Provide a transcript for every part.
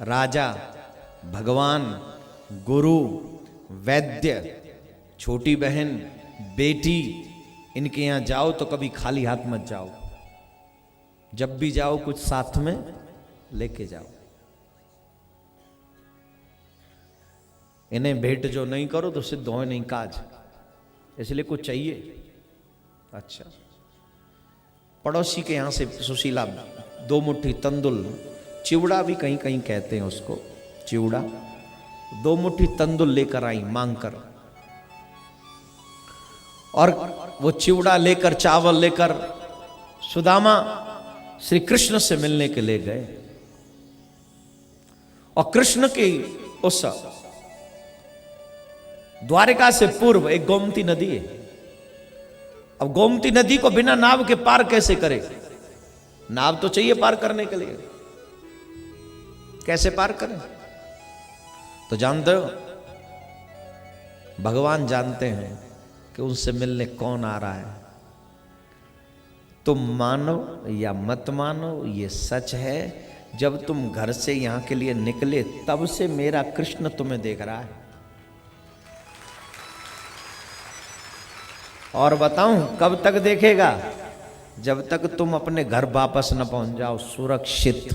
राजा, भगवान, गुरु, वैद्य, छोटी बहन, बेटी, इनके यहाँ जाओ तो कभी खाली हाथ मत जाओ। जब भी जाओ कुछ साथ में लेके जाओ। इन्हें भेंट जो नहीं करो तो सिद्ध हो नहीं काज, इसलिए कुछ चाहिए। अच्छा, पड़ोसी के यहां से सुशीला 2 मुट्ठी तंदुल, चिवड़ा भी कहीं कहीं कहते हैं उसको, चिवड़ा, 2 मुट्ठी तंदुल लेकर आई मांग कर, और वो चिवड़ा लेकर, चावल लेकर सुदामा श्री कृष्ण से मिलने के लिए गए। और कृष्ण की उस द्वारिका से पूर्व एक गोमती नदी है। अब गोमती नदी को बिना नाव के पार कैसे करे? नाव तो चाहिए पार करने के लिए, कैसे पार करें? तो जानते हो, भगवान जानते हैं कि उनसे मिलने कौन आ रहा है। तुम मानो या मत मानो, ये सच है, जब तुम घर से यहां के लिए निकले तब से मेरा कृष्ण तुम्हें देख रहा है। और बताऊं कब तक देखेगा? जब तक तुम अपने घर वापस न पहुंच जाओ सुरक्षित।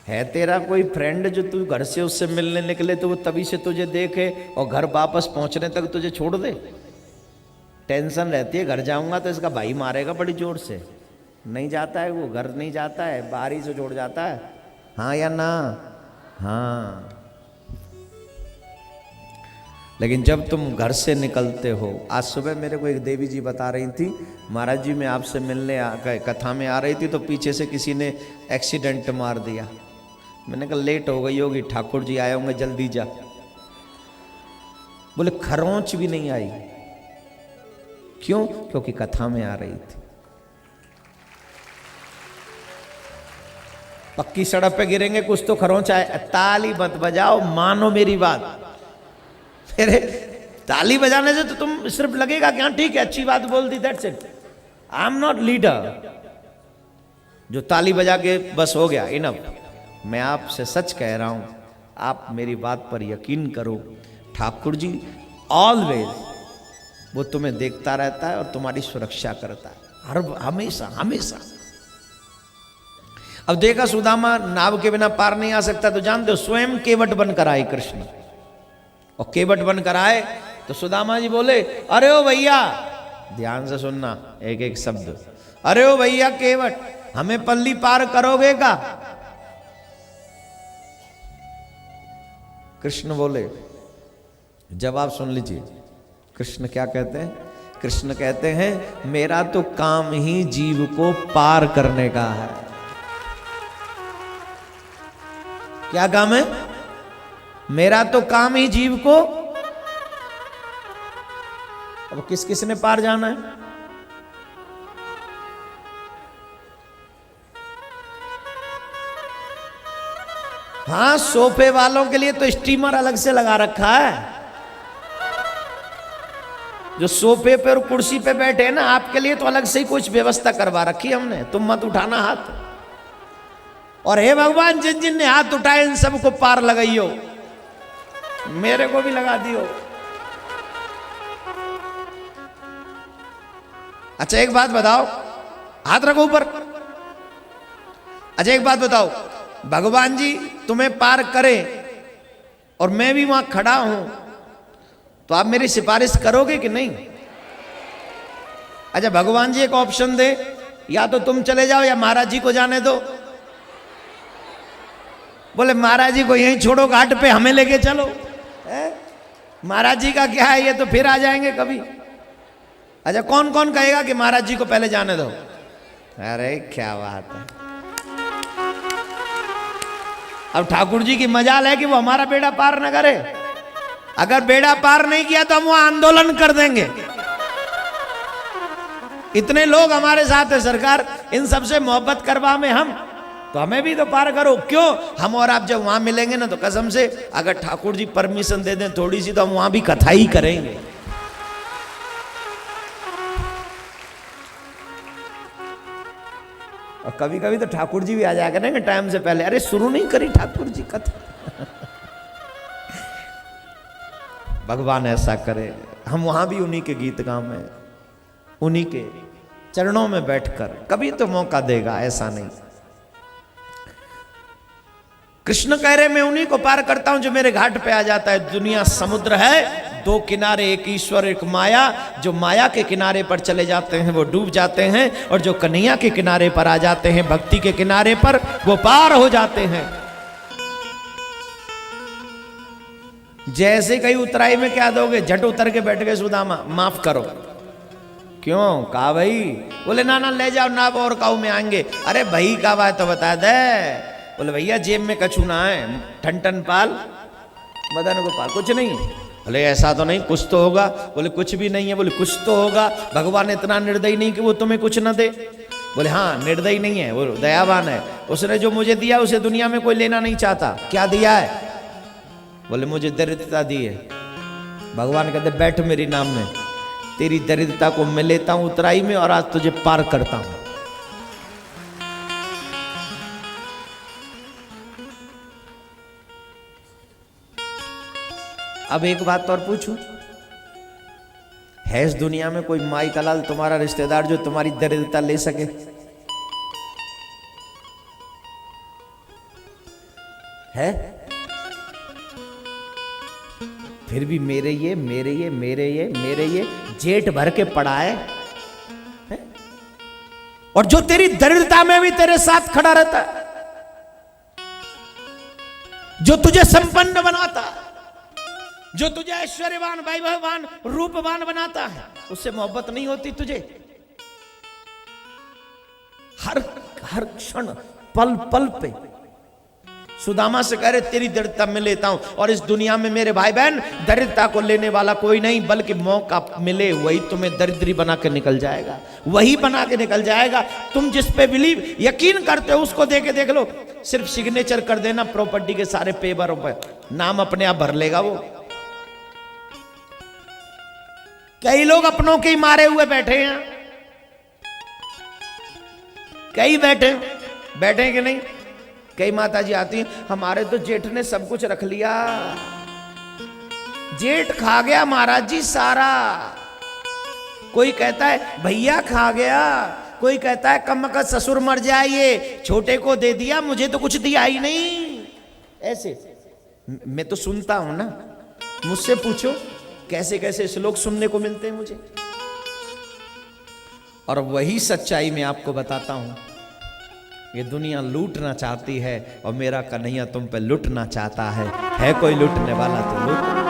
है तेरा कोई फ्रेंड जो तू घर से उससे मिलने निकले तो वो तभी से तुझे देखे और घर वापस पहुंचने तक तुझे छोड़ दे? टेंशन रहती है, घर जाऊंगा तो इसका भाई मारेगा बड़ी जोर से। नहीं जाता है वो, घर नहीं जाता है, बाहर ही से छोड़ जाता है। हाँ या ना? हाँ। लेकिन जब तुम घर से निकलते हो, आज सुबह मेरे को एक देवी जी बता रही थी, महाराज जी मैं आपसे मिलने कथा में आ रही थी तो पीछे से किसी ने एक्सीडेंट मार दिया। मैंने कहा लेट हो गई होगी, ठाकुर जी आए होंगे, जल्दी जा। बोले खरोंच भी नहीं आई। क्यों? क्योंकि कथा में आ रही थी। पक्की सड़क पे गिरेंगे कुछ तो खरोंच आए। ताली मत बजाओ, मानो मेरी बात। अरे ताली बजाने से तो तुम सिर्फ लगेगा कि हाँ ठीक है, अच्छी बात बोल दी, that's it. I am not leader जो ताली बजा के बस हो गया, इनफ। मैं आपसे सच कह रहा हूं, आप मेरी बात पर यकीन करो, ठाकुर जी ऑलवेज वो तुम्हें देखता रहता है और तुम्हारी सुरक्षा करता है, हर हमेशा हमेशा। अब देखा सुदामा नाव के बिना पार नहीं आ सकता, तो जानते हो स्वयं केवट बनकर आए कृष्ण। और केवट बनकर आए तो सुदामा जी बोले, अरे ओ भैया, ध्यान से सुनना एक एक शब्द, अरे ओ भैया केवट, हमें पल्ली पार करोगे का? कृष्ण बोले, जवाब सुन लीजिए। कृष्ण क्या कहते हैं? कृष्ण कहते हैं मेरा तो काम ही जीव को पार करने का है। क्या काम है? मेरा तो काम ही जीव को। अब किस किस ने पार जाना है? हाँ, सोफे वालों के लिए तो स्टीमर अलग से लगा रखा है। जो सोफे पे और कुर्सी पे बैठे हैं ना, आपके लिए तो अलग से ही कुछ व्यवस्था करवा रखी है हमने, तुम मत उठाना हाथ। और हे भगवान, जिन जिन ने हाथ उठाए इन सबको पार लगाइयो, मेरे को भी लगा दियो। अच्छा एक बात बताओ, हाथ रखो ऊपर। अच्छा एक बात बताओ, भगवान जी तुम्हें पार करें और मैं भी वहां खड़ा हूं, तो आप मेरी सिफारिश करोगे कि नहीं? अच्छा भगवान जी एक ऑप्शन दे, या तो तुम चले जाओ या महाराज जी को जाने दो। बोले महाराज जी को यहीं छोड़ो, घाट पे हमें लेके चलो। महाराज जी का क्या है, ये तो फिर आ जाएंगे कभी। अच्छा कौन कौन कहेगा कि महाराज जी को पहले जाने दो? अरे क्या बात है। अब ठाकुर जी की मजाल है कि वो हमारा बेड़ा पार न करे। अगर बेड़ा पार नहीं किया तो हम वहां आंदोलन कर देंगे। इतने लोग हमारे साथ है सरकार, इन सबसे मोहब्बत करवा में हम, तो हमें भी तो पार करो। क्यों? हम और आप जब वहां मिलेंगे ना, तो कसम से अगर ठाकुर जी परमिशन दे दें थोड़ी सी, तो हम वहां भी कथा ही करेंगे। और कभी कभी तो ठाकुर जी भी आ जाया करेंगे टाइम से पहले, अरे शुरू नहीं करी ठाकुर जी कथा। भगवान ऐसा करे, हम वहां भी उन्हीं के गीत गावें, उन्हीं के चरणों में बैठकर, कभी तो मौका देगा, ऐसा नहीं। कृष्ण कह रहे मैं उन्हीं को पार करता हूं जो मेरे घाट पे आ जाता है। दुनिया समुद्र है, दो किनारे, एक ईश्वर एक माया। जो माया के किनारे पर चले जाते हैं वो डूब जाते हैं, और जो कन्हैया के किनारे पर आ जाते हैं, भक्ति के किनारे पर, वो पार हो जाते हैं। जैसे कहीं उतराई में क्या दोगे, झट उतर के बैठ गए सुदामा, माफ करो। क्यों? कहा भाई। बोले ना ना ले जाओ ना, और काऊ में आएंगे। अरे भाई का बात तो बता दे। बोले भैया जेब में कछु ना है, ठन ठन पाल मदन गोपाल, कुछ नहीं। बोले ऐसा तो नहीं, कुछ तो होगा। बोले कुछ भी नहीं है। बोले कुछ तो होगा, भगवान इतना निर्दयी नहीं कि वो तुम्हें कुछ ना दे। बोले हाँ निर्दयी नहीं है, वो दयावान है। उसने जो मुझे दिया उसे दुनिया में कोई लेना नहीं चाहता। क्या दिया है? बोले मुझे दरिद्रता दी है। भगवान कहते बैठ मेरी नाम में, तेरी दरिद्रता को मैं लेता हूं उतराई में, और आज तुझे पार करता हूं। अब एक बात और पूछूं, है इस दुनिया में कोई माई का लाल तुम्हारा रिश्तेदार जो तुम्हारी दरिद्रता ले सके? है? फिर भी मेरे ये जेठ भर के पड़ा है? और जो तेरी दरिद्रता में भी तेरे साथ खड़ा रहता है, जो तुझे संपन्न बनाता है, जो तुझे ऐश्वर्यवान वैभववान रूपवान बनाता है, उससे मोहब्बत नहीं होती तुझे? हर हर क्षण पल पल पे सुदामा से कह रहे तेरी दरिद्रता में लेता हूं। और इस दुनिया में मेरे भाई बहन दरिद्रता को लेने वाला कोई नहीं, बल्कि मौका मिले वही तुम्हें दरिद्री बना के निकल जाएगा, वही बना के निकल जाएगा। तुम जिस पे बिलीव यकीन करते हो उसको दे के देख लो। सिर्फ सिग्नेचर कर देना प्रॉपर्टी के सारे पेपरों पर, नाम अपने आप भर लेगा वो। कई लोग अपनों के ही मारे हुए बैठे हैं, कई बैठे कि नहीं? कई माता जी आती हैं, हमारे तो जेठ ने सब कुछ रख लिया, जेठ खा गया महाराज जी सारा। कोई कहता है भैया खा गया, कोई कहता है कम का ससुर मर जाए, ये छोटे को दे दिया, मुझे तो कुछ दिया ही नहीं। ऐसे मैं तो सुनता हूं ना, मुझसे पूछो कैसे कैसे श्लोक सुनने को मिलते हैं मुझे। और वही सच्चाई मैं आपको बताता हूं, ये दुनिया लूटना चाहती है और मेरा कन्हैया तुम पे लुटना चाहता है कोई लूटने वाला तो लूट।